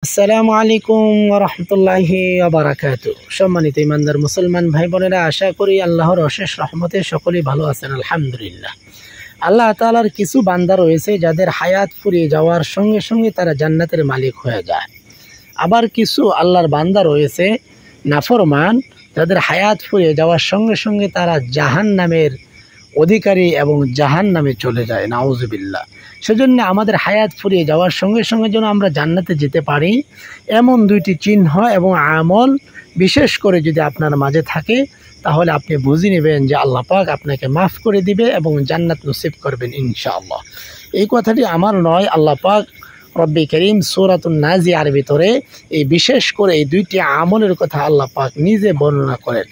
আসসালামু আলাইকুম ওয়া রাহমাতুল্লাহি ওয়া বারাকাতুহু। সম্মানিত ইমানদার মুসলমান ভাই বোনেরা, আশা করি আল্লাহর অশেষ রহমতে সকলেই ভালো আছেন। আলহামদুলিল্লাহ। আল্লাহ তাআলার কিছু বান্দা রয়েছে যাদের হায়াত ফুরিয়ে যাওয়ার সঙ্গে সঙ্গে তারা জান্নাতের মালিক হয়ে যায়। আবার কিছু আল্লাহর বান্দা রয়েছে নাফরমান, যাদের হায়াত ফুরিয়ে যাওয়ার সঙ্গে সঙ্গে তারা জাহান্নামের অধিকারী এবং জাহান্নামে চলে যায়। নাউজুবিল্লাহ। সেজন্য আমাদের হায়াত ফুরিয়ে যাওয়ার সঙ্গে সঙ্গে যেন আমরা জান্নাতে যেতে পারি, এমন দুইটি চিহ্ন এবং আমল বিশেষ করে যদি আপনার মাঝে থাকে, তাহলে আপনি বুঝে নেবেন যে আল্লাহ পাক আপনাকে মাফ করে দিবে এবং জান্নাত নসিব করবেন ইনশাআল্লাহ। এই কথাটি আমার নয়, আল্লাহ পাক রব্বি করিম সূরাতুন নাজিয়ার ভিতরে এই বিশেষ করে এই দুইটি আমলের কথা আল্লাহ পাক নিজে বর্ণনা করেন।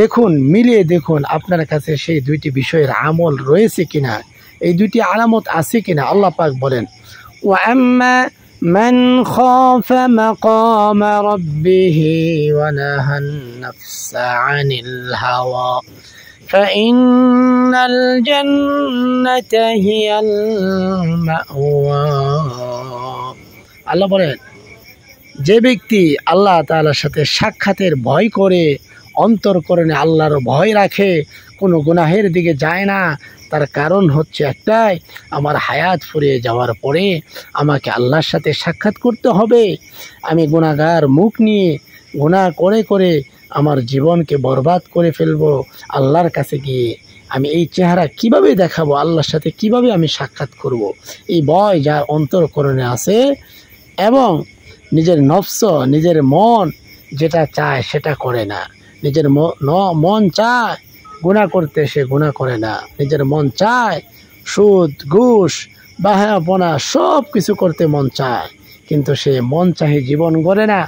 দেখুন, মিলিয়ে দেখুন আপনার কাছে সেই দুইটি বিষয়ের আমল রয়েছে কিনা, এই দুইটি আলামত আছে কিনা। আল্লাহ পাক বলেন, ওয়া আম্মা মান খাফা মাকামা রাব্বিহি ওয়া নাহান নাফসা আনিল হাওয়া ফাইন্নাল জান্নাতা হিয়াল মাওয়া। আল্লাহ বলেন, যে ব্যক্তি আল্লাহ তাআলার সাথে সাক্ষাতের ভয় করে, অন্তরকরণে আল্লাহর ভয় রাখে, কোনো গুনাহের দিকে যায় না, তার কারণ হচ্ছে একটাই, আমার হায়াত ফুরিয়ে যাওয়ার পরে আমাকে আল্লাহর সাথে সাক্ষাৎ করতে হবে। আমি গুনাহগার মুখ নিয়ে গুনাহ করে করে আমার জীবনকে বরবাদ করে ফেলবো। আল্লাহর কাছে গিয়ে আমি এই চেহারা কিভাবে দেখাবো, আল্লাহর সাথে কিভাবে আমি সাক্ষাৎ করব। এই ভয় যার অন্তরকরণে আছে এবং নিজের নফস, নিজের মন যেটা চায় সেটা করে না, নিজের মন চায় গুনাহ করতে, সে গুনাহ করে না। নিজের মন চায় সুদ, ঘুষ, বাহাপনা সব কিছু করতে মন চায়, কিন্তু সে মন চাহি জীবন গড়ে না,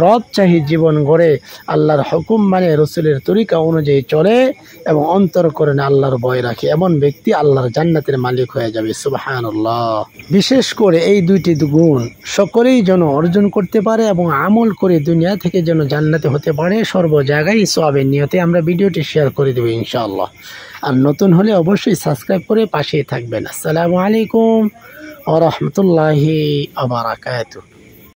রব চাহি জীবন গড়ে আল্লাহর হুকুম মানে, রসুলের তরিকা অনুযায়ী চলে এবং অন্তর করে না আল্লাহর ভয় রাখে। এমন ব্যক্তি আল্লাহর জান্নাতের মালিক হয়ে যাবে। সুবহানাল্লাহ। বিশেষ করে এই দুইটি গুণ সকলেই যেন অর্জন করতে পারে এবং আমল করে দুনিয়া থেকে যেন জান্নাতে হতে পারে, সর্ব জায়গায় সওয়াবের নিয়তে আমরা ভিডিওটি শেয়ার করে দেব ইনশাআল্লাহ। আর নতুন হলে অবশ্যই সাবস্ক্রাইব করে পাশেই থাকবেন। আসসালামু আলাইকুম ওয়া রাহমাতুল্লাহি ওয়া বারাকাতুহু।